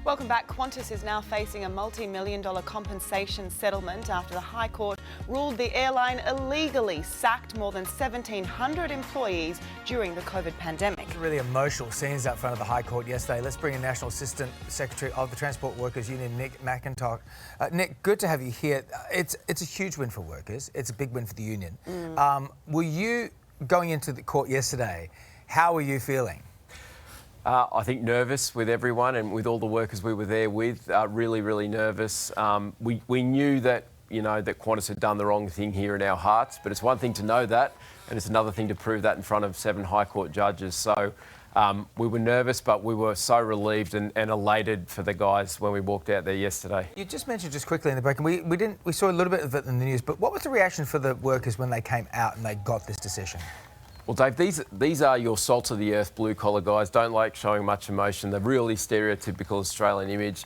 Welcome back. Qantas is now facing a multi-million-dollar compensation settlement after the High Court ruled the airline illegally sacked more than 1,700 employees during the COVID pandemic. Really emotional scenes out front of the High Court yesterday. Let's bring in National Assistant Secretary of the Transport Workers Union, Nick McIntosh. Nick, good to have you here. It's a huge win for workers. It's a big win for the union. Were you going into the court yesterday? How were you feeling? I think nervous with everyone and with all the workers we were there with. Really nervous. We knew that that Qantas had done the wrong thing here in our hearts, but it's one thing to know that, and it's another thing to prove that in front of 7 High Court judges. So we were nervous, but we were so relieved and elated for the guys when we walked out there yesterday. You just mentioned just quickly in the break, and we saw a little bit of it in the news. But what was the reaction for the workers when they came out and they got this decision? Well, Dave, these are your salt of the earth blue-collar guys. Don't like showing much emotion. The really stereotypical Australian image.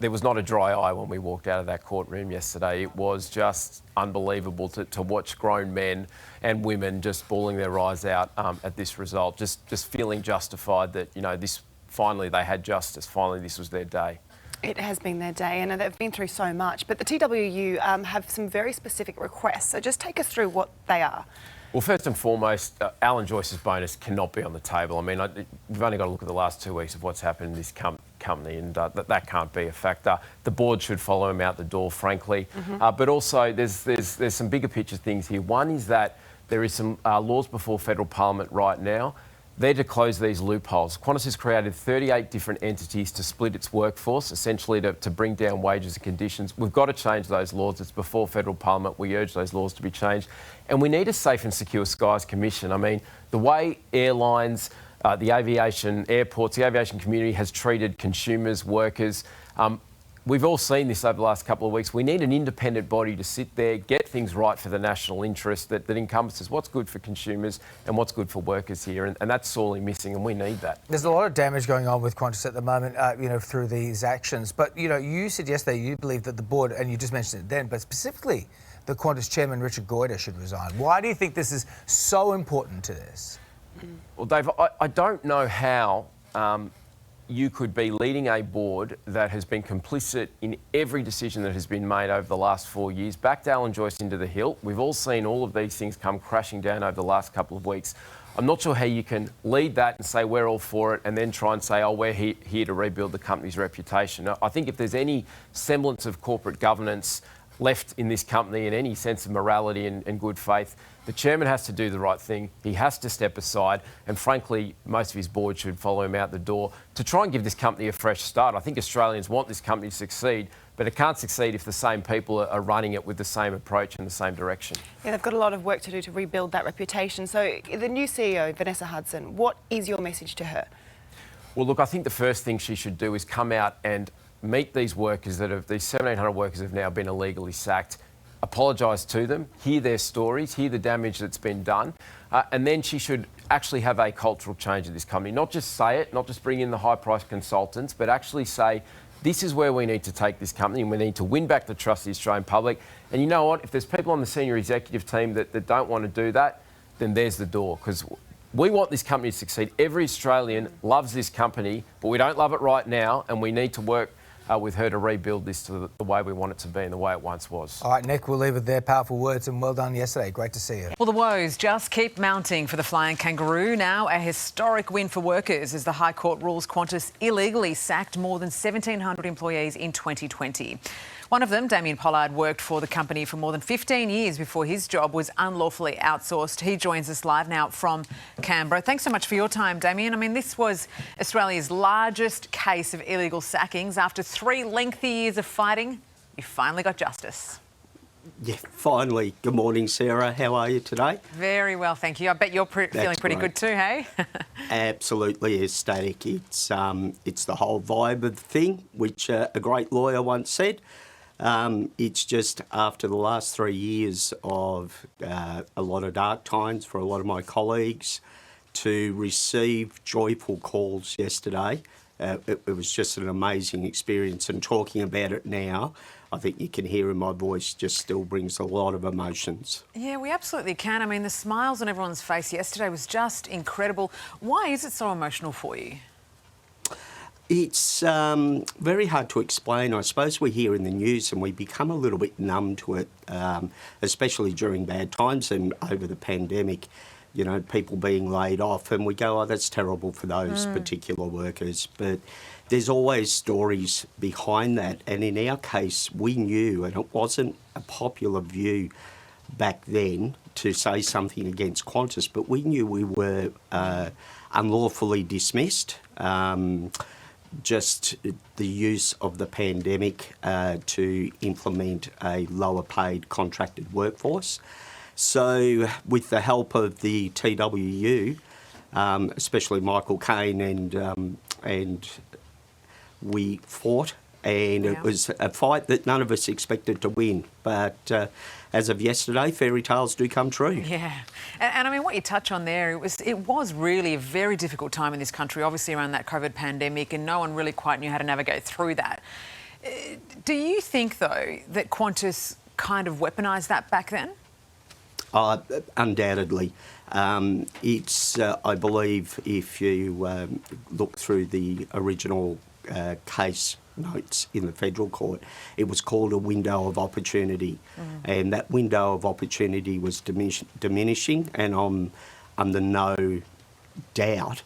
There was not a dry eye when we walked out of that courtroom yesterday. It was just unbelievable to watch grown men and women just bawling their eyes out at this result. Just feeling justified that this finally they had justice. Finally, this was their day. It has been their day, and they've been through so much. But the TWU have some very specific requests. So just take us through what they are. Well, first and foremost, Alan Joyce's bonus cannot be on the table. I mean, we've only got to look at the last 2 weeks of what's happened in this company, and that can't be a factor. The board should follow him out the door, frankly. But also, there's some bigger picture things here. One is that there is some laws before federal parliament right now. They're to close these loopholes. Qantas has created 38 different entities to split its workforce, essentially to bring down wages and conditions. We've got to change those laws. It's before federal parliament. We urge those laws to be changed. And we need a Safe and Secure Skies Commission. I mean, the way airlines, the aviation, airports, the aviation community has treated consumers, workers, we've all seen this over the last couple of weeks. We need an independent body to sit there, get things right for the national interest that encompasses what's good for consumers and what's good for workers here. And that's sorely missing, and we need that. There's a lot of damage going on with Qantas at the moment, through these actions. But, you said yesterday you believe that the board, and you just mentioned it then, but specifically the Qantas chairman, Richard Goyder, should resign. Why do you think this is so important to this? Well, Dave, I don't know how you could be leading a board that has been complicit in every decision that has been made over the last 4 years, backed Alan Joyce into the hilt. We've all seen all of these things come crashing down over the last couple of weeks. I'm not sure how you can lead that and say we're all for it and then try and say, oh, we're here to rebuild the company's reputation. I think if there's any semblance of corporate governance left in this company and any sense of morality and good faith, the chairman has to do the right thing. He has to step aside, and frankly, most of his board should follow him out the door to try and give this company a fresh start. I think Australians want this company to succeed, but it can't succeed if the same people are running it with the same approach and the same direction. Yeah, they've got a lot of work to do to rebuild that reputation. So the new CEO, Vanessa Hudson, what is your message to her? Well, look, I think the first thing she should do is come out and meet these workers these 1,700 workers have now been illegally sacked, apologise to them, hear their stories, hear the damage that's been done, and then she should actually have a cultural change at this company. Not just say it, not just bring in the high-priced consultants, but actually say, this is where we need to take this company and we need to win back the trust of the Australian public. And you know what? If there's people on the senior executive team that don't want to do that, then there's the door, because we want this company to succeed. Every Australian loves this company, but we don't love it right now, and we need to work with her to rebuild this to the way we want it to be and the way it once was. All right, Nick, we'll leave it there. Powerful words, and well done yesterday. Great to see you. Well, the woes just keep mounting for the Flying Kangaroo. Now a historic win for workers as the High Court rules Qantas illegally sacked more than 1,700 employees in 2020. One of them, Damien Pollard, worked for the company for more than 15 years before his job was unlawfully outsourced. He joins us live now from Canberra. Thanks so much for your time, Damien. I mean, this was Australia's largest case of illegal sackings. After 3 lengthy years of fighting, you finally got justice. Yeah, finally. Good morning, Sarah. How are you today? Very well, thank you. I bet you're feeling pretty good too, hey? Absolutely ecstatic. It's the whole vibe of the thing, which a great lawyer once said. It's just after the last 3 years of a lot of dark times for a lot of my colleagues to receive joyful calls yesterday. It was just an amazing experience, and talking about it now, I think you can hear in my voice, just still brings a lot of emotions. Yeah, we absolutely can. I mean, the smiles on everyone's face yesterday was just incredible. Why is it so emotional for you? It's very hard to explain. I suppose we hear in the news and we become a little bit numb to it, especially during bad times and over the pandemic, you know, people being laid off, and we go, oh, that's terrible for those particular workers. But there's always stories behind that. And in our case, we knew, and it wasn't a popular view back then to say something against Qantas, but we knew we were unlawfully dismissed. Just the use of the pandemic to implement a lower paid contracted workforce. So with the help of the TWU, especially Michael Caine, and we fought, and it was a fight that none of us expected to win. But as of yesterday, fairy tales do come true. Yeah, and I mean, what you touch on there, it was really a very difficult time in this country, obviously around that COVID pandemic, and no one really quite knew how to navigate through that. Do you think, though, that Qantas kind of weaponised that back then? Undoubtedly. It's, I believe, if you look through the original case notes in the federal court, it was called a window of opportunity, and that window of opportunity was diminishing, and I'm under no doubt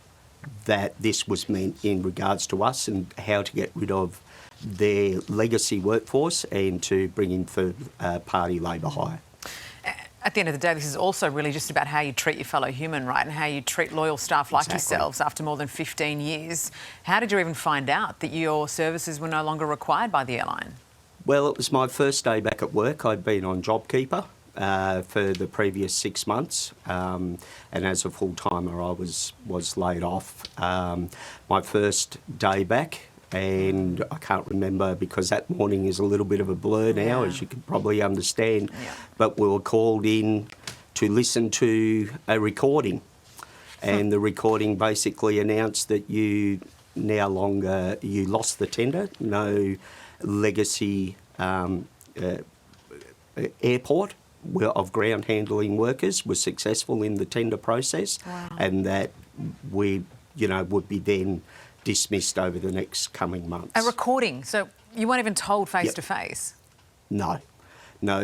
that this was meant in regards to us and how to get rid of their legacy workforce and to bring in third-party labour hire. At the end of the day, this is also really just about how you treat your fellow human, right, and how you treat loyal staff like yourselves after more than 15 years. How did you even find out that your services were no longer required by the airline? Well, it was my first day back at work. I'd been on JobKeeper for the previous 6 months, and as a full-timer I was laid off. My first day back, and I can't remember because that morning is a little bit of a blur now, as you can probably understand, but we were called in to listen to a recording, and the recording basically announced that you lost the tender, no legacy airport of ground handling workers was successful in the tender process, and that we, would be then dismissed over the next coming months. A recording? So you weren't even told face to face? No.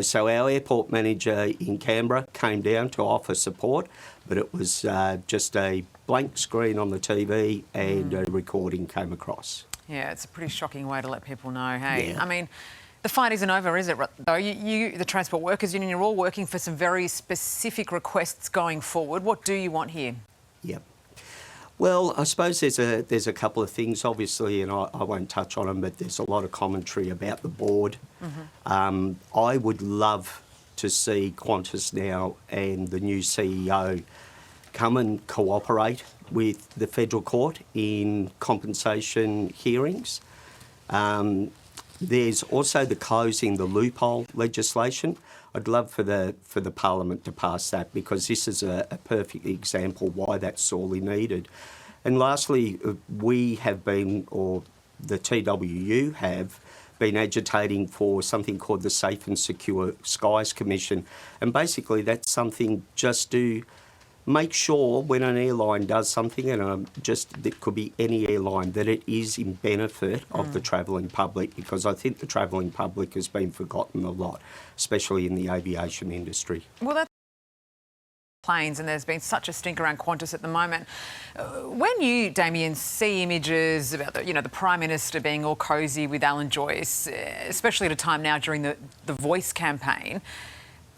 So our airport manager in Canberra came down to offer support, but it was just a blank screen on the TV and a recording came across. Yeah, it's a pretty shocking way to let people know, hey? Yeah. I mean, the fight isn't over, is it? Though you, the Transport Workers Union, you're all working for some very specific requests going forward. What do you want here? Yep. Well, I suppose there's a couple of things, obviously, and I won't touch on them, but there's a lot of commentary about the board. I would love to see Qantas now and the new CEO come and cooperate with the federal court in compensation hearings. There's also the closing the loophole legislation. I'd love for the Parliament to pass that, because this is a perfect example why that's sorely needed. And lastly, we have been, or the TWU have been agitating for something called the Safe and Secure Skies Commission. And basically that's something just to make sure when an airline does something, and it could be any airline, that it is in benefit of the travelling public, because I think the travelling public has been forgotten a lot, especially in the aviation industry. Well, that's planes, and there's been such a stink around Qantas at the moment. When you, Damien, see images about the Prime Minister being all cosy with Alan Joyce, especially at a time now during the Voice campaign,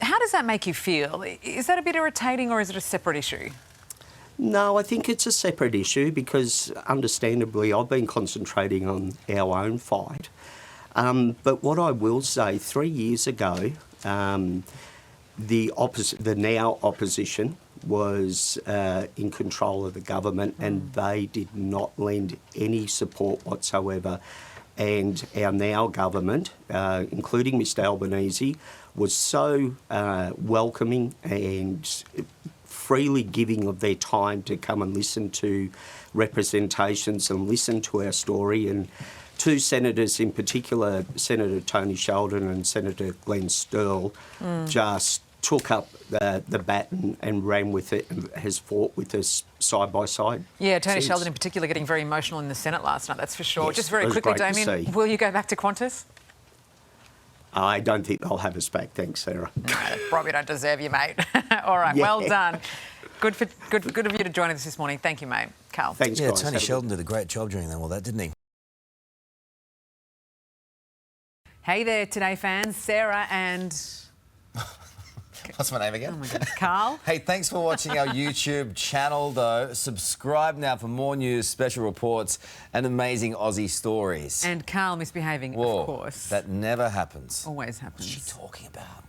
how does that make you feel? Is that a bit irritating, or is it a separate issue? No, I think it's a separate issue because, understandably, I've been concentrating on our own fight. But what I will say, 3 years ago, the now opposition was in control of the government, and they did not lend any support whatsoever. And our now government, including Mr Albanese, was so welcoming and freely giving of their time to come and listen to representations and listen to our story. And two senators in particular, Senator Tony Sheldon and Senator Glenn Sterle, just took up the baton and ran with it and has fought with us side by side. Yeah, Tony since. Sheldon in particular getting very emotional in the Senate last night, that's for sure. Yes, Just it very was quickly, great to Damien, see. will you go back to Qantas? I don't think they'll have us back, thanks, Sarah. No, they probably don't deserve you, mate. All right, Yeah. well done. Good of you to join us this morning. Thank you, mate. Carl. Thanks, Yeah, guys. Tony Have a good- Sheldon did a great job during all that, didn't he? Hey there, Today fans. Sarah and... What's my name again? Oh, my goodness. Carl. Hey, thanks for watching our YouTube channel, though. Subscribe now for more news, special reports, and amazing Aussie stories. And Carl misbehaving, Whoa, of course. that never happens. Always happens. What's she talking about?